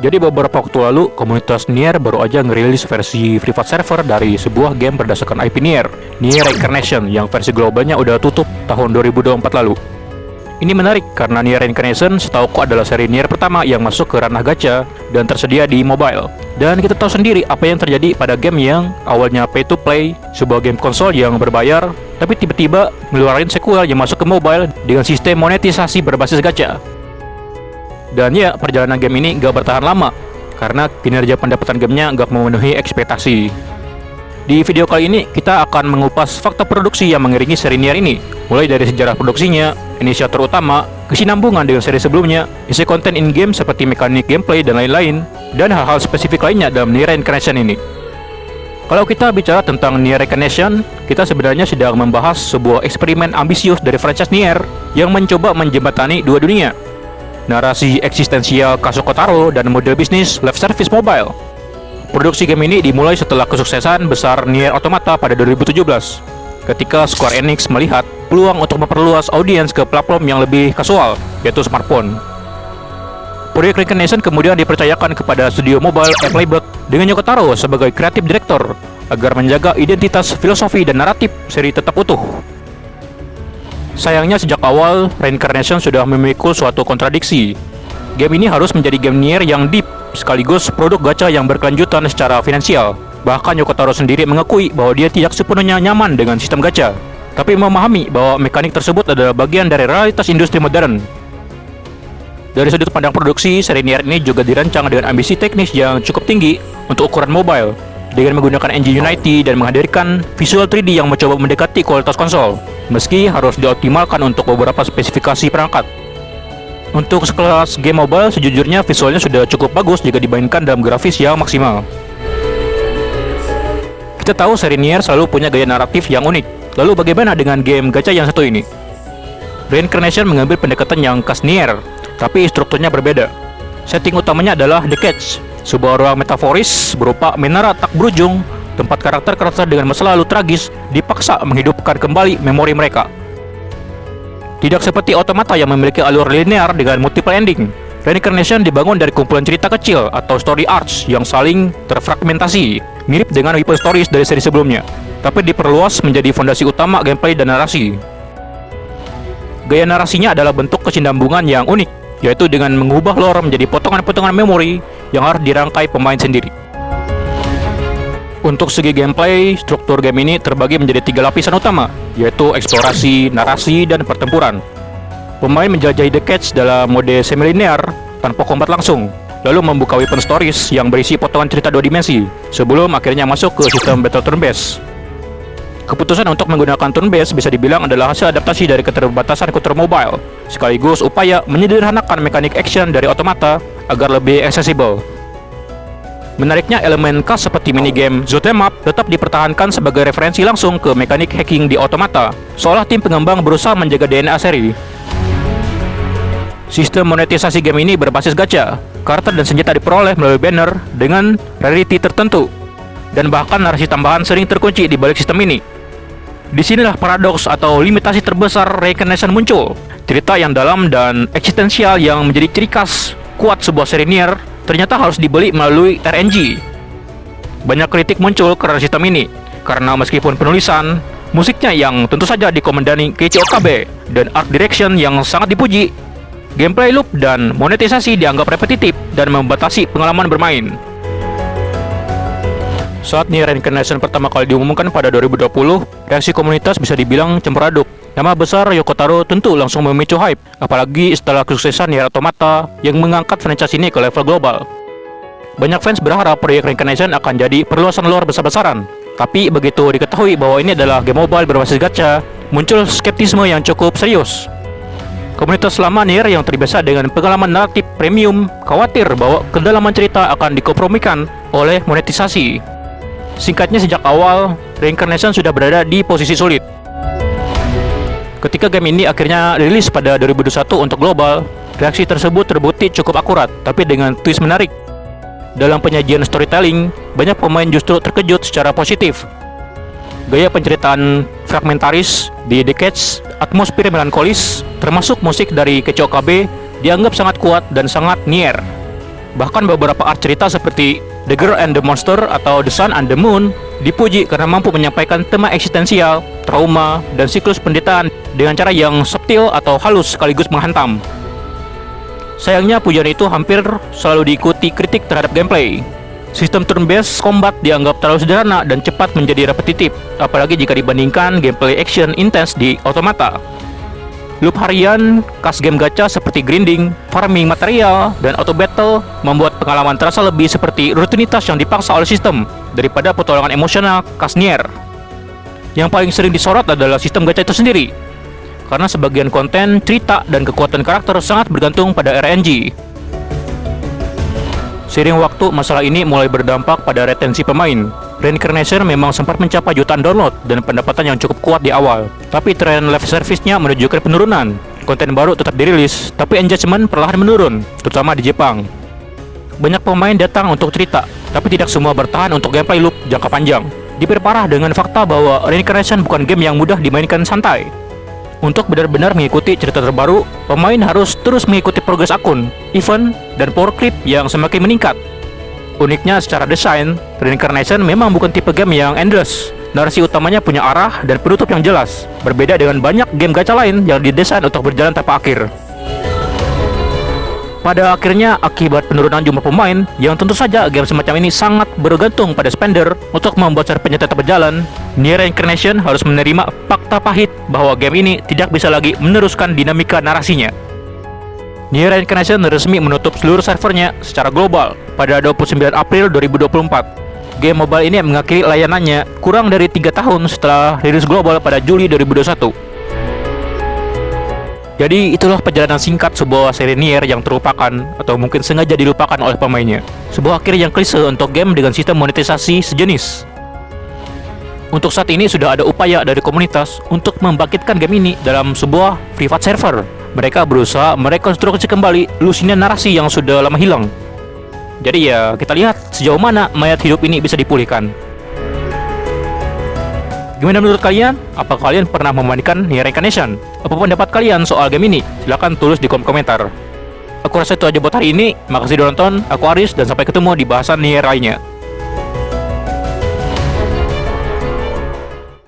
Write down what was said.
Jadi beberapa waktu lalu, komunitas Nier baru aja ngerilis versi private server dari sebuah game berdasarkan IP Nier Reincarnation, yang versi globalnya udah tutup tahun 2024 lalu. Ini menarik karena Nier Reincarnation setauku adalah seri Nier pertama yang masuk ke ranah gacha dan tersedia di mobile. Dan kita tahu sendiri apa yang terjadi pada game yang awalnya pay to play, sebuah game konsol yang berbayar, tapi tiba-tiba ngeluarin sequel yang masuk ke mobile dengan sistem monetisasi berbasis gacha. Dan ya, perjalanan game ini gak bertahan lama karena kinerja pendapatan gamenya gak memenuhi ekspektasi. Di video kali ini, kita akan mengupas fakta produksi yang mengiringi seri Nier ini, mulai dari sejarah produksinya, inisiator utama, kesinambungan dengan seri sebelumnya, isi konten in-game seperti mekanik gameplay dan lain-lain, dan hal-hal spesifik lainnya dalam Nier Reincarnation ini. Kalau kita bicara tentang Nier Reincarnation, kita sebenarnya sedang membahas sebuah eksperimen ambisius dari franchise Nier yang mencoba menjembatani dua dunia, narasi eksistensial Kasuko Taro dan model bisnis live service mobile. Produksi game ini dimulai setelah kesuksesan besar Nier Automata pada 2017, ketika Square Enix melihat peluang untuk memperluas audiens ke platform yang lebih kasual, yaitu smartphone. Proyek Reincarnation kemudian dipercayakan kepada studio mobile Playback dengan Yoko Taro sebagai kreatif direktur agar menjaga identitas, filosofi, dan naratif seri tetap utuh. Sayangnya sejak awal, Reincarnation sudah memikul suatu kontradiksi. Game ini harus menjadi game Nier yang deep, sekaligus produk gacha yang berkelanjutan secara finansial. Bahkan Yoko Taro sendiri mengakui bahwa dia tidak sepenuhnya nyaman dengan sistem gacha, tapi memahami bahwa mekanik tersebut adalah bagian dari realitas industri modern. Dari sudut pandang produksi, seri Nier ini juga dirancang dengan ambisi teknis yang cukup tinggi untuk ukuran mobile, dengan menggunakan engine Unity dan menghadirkan visual 3D yang mencoba mendekati kualitas konsol, meski harus dioptimalkan untuk beberapa spesifikasi perangkat. Untuk sekelas game mobile, sejujurnya visualnya sudah cukup bagus jika dibandingkan dalam grafis yang maksimal. Kita tahu seri Nier selalu punya gaya naratif yang unik. Lalu bagaimana dengan game gacha yang satu ini? Reincarnation mengambil pendekatan yang khas Nier, tapi strukturnya berbeda. Setting utamanya adalah The Cage, sebuah ruang metaforis berupa menara tak berujung, tempat karakter-karakter dengan masa lalu tragis dipaksa menghidupkan kembali memori mereka. Tidak seperti Automata yang memiliki alur linear dengan multiple ending, Reincarnation dibangun dari kumpulan cerita kecil atau story arcs yang saling terfragmentasi, mirip dengan Weapon Stories dari seri sebelumnya, tapi diperluas menjadi fondasi utama gameplay dan narasi. Gaya narasinya adalah bentuk kesinambungan yang unik, yaitu dengan mengubah lore menjadi potongan-potongan memori yang harus dirangkai pemain sendiri. Untuk segi gameplay, struktur game ini terbagi menjadi 3 lapisan utama, yaitu eksplorasi, narasi, dan pertempuran. Pemain menjelajahi The Cage dalam mode semi-linear tanpa kombat langsung, lalu membuka Weapon Stories yang berisi potongan cerita 2 dimensi, sebelum akhirnya masuk ke sistem battle turn-based. Keputusan untuk menggunakan turn-based bisa dibilang adalah hasil adaptasi dari keterbatasan komputer mobile, sekaligus upaya menyederhanakan mekanik action dari Automata agar lebih accessible. Menariknya, elemen khas seperti minigame Zoot 'em Up tetap dipertahankan sebagai referensi langsung ke mekanik hacking di Automata, seolah tim pengembang berusaha menjaga DNA seri. Sistem monetisasi game ini berbasis gacha, karakter dan senjata diperoleh melalui banner dengan rarity tertentu, dan bahkan narasi tambahan sering terkunci di balik sistem ini. Disinilah paradoks atau limitasi terbesar Reincarnation muncul. Cerita yang dalam dan eksistensial yang menjadi ciri khas kuat sebuah seri Nier ternyata harus dibeli melalui RNG. Banyak kritik muncul karena sistem ini, karena meskipun penulisan, musiknya yang tentu saja dikomandani Keiichi Okabe, dan art direction yang sangat dipuji, gameplay loop dan monetisasi dianggap repetitif dan membatasi pengalaman bermain. Saat Nier Reincarnation pertama kali diumumkan pada 2020, reaksi komunitas bisa dibilang campur aduk. Nama besar Yoko Taro tentu langsung memicu hype, apalagi setelah kesuksesan Nier Automata yang mengangkat franchise ini ke level global. Banyak fans berharap proyek Reincarnation akan jadi perluasan lore besar-besaran, tapi begitu diketahui bahwa ini adalah game mobile berbasis gacha, muncul skeptisme yang cukup serius. Komunitas lama Nier yang terbiasa dengan pengalaman naratif premium khawatir bahwa kedalaman cerita akan dikompromikan oleh monetisasi. Singkatnya, sejak awal, Reincarnation sudah berada di posisi sulit. Ketika game ini akhirnya rilis pada 2021 untuk global, reaksi tersebut terbukti cukup akurat, tapi dengan twist menarik. Dalam penyajian storytelling, banyak pemain justru terkejut secara positif. Gaya penceritaan fragmentaris di The Cage, atmosfer melankolis, termasuk musik dari Keiichi Okabe, dianggap sangat kuat dan sangat Nier. Bahkan beberapa art cerita seperti The Girl and the Monster atau The Sun and the Moon dipuji karena mampu menyampaikan tema eksistensial, trauma, dan siklus penderitaan dengan cara yang subtil atau halus sekaligus menghantam. Sayangnya pujian itu hampir selalu diikuti kritik terhadap gameplay. Sistem turn-based combat dianggap terlalu sederhana dan cepat menjadi repetitif, apalagi jika dibandingkan gameplay action intens di Automata. Loop harian, khas game gacha seperti grinding, farming material, dan auto battle membuat pengalaman terasa lebih seperti rutinitas yang dipaksa oleh sistem daripada petualangan emosional khas Nier. Yang paling sering disorot adalah sistem gacha itu sendiri, karena sebagian konten, cerita, dan kekuatan karakter sangat bergantung pada RNG. Seiring waktu, masalah ini mulai berdampak pada retensi pemain. Reincarnation memang sempat mencapai jutaan download dan pendapatan yang cukup kuat di awal, tapi tren live service-nya menunjukkan penurunan. Konten baru tetap dirilis, tapi engagement perlahan menurun, terutama di Jepang. Banyak pemain datang untuk cerita, tapi tidak semua bertahan untuk gameplay loop jangka panjang. Diperparah dengan fakta bahwa Reincarnation bukan game yang mudah dimainkan santai. Untuk benar-benar mengikuti cerita terbaru, pemain harus terus mengikuti progres akun, event, dan power creep yang semakin meningkat. Uniknya secara desain, Reincarnation memang bukan tipe game yang endless. Narasi utamanya punya arah dan penutup yang jelas, berbeda dengan banyak game gacha lain yang didesain untuk berjalan tanpa akhir. Pada akhirnya, akibat penurunan jumlah pemain, yang tentu saja game semacam ini sangat bergantung pada spender untuk membuat cerpennya tetap berjalan, Nier Reincarnation harus menerima fakta pahit bahwa game ini tidak bisa lagi meneruskan dinamika narasinya. Nier Reincarnation resmi menutup seluruh servernya secara global pada 29 April 2024. Game mobile ini mengakhiri layanannya kurang dari 3 tahun setelah rilis global pada Juli 2021. Jadi itulah perjalanan singkat sebuah seri Nier yang terlupakan atau mungkin sengaja dilupakan oleh pemainnya. Sebuah akhir yang klise untuk game dengan sistem monetisasi sejenis. Untuk saat ini sudah ada upaya dari komunitas untuk membangkitkan game ini dalam sebuah private server. Mereka berusaha merekonstruksi kembali lusinan narasi yang sudah lama hilang. Jadi ya, kita lihat sejauh mana mayat hidup ini bisa dipulihkan. Gimana menurut kalian? Apa kalian pernah memainkan Nier Reincarnation? Apa pendapat kalian soal game ini? Silahkan tulis di kolom komentar. Aku rasa itu aja buat hari ini. Makasih udah nonton. Aku Aris dan sampai ketemu di bahasan Nier lainnya.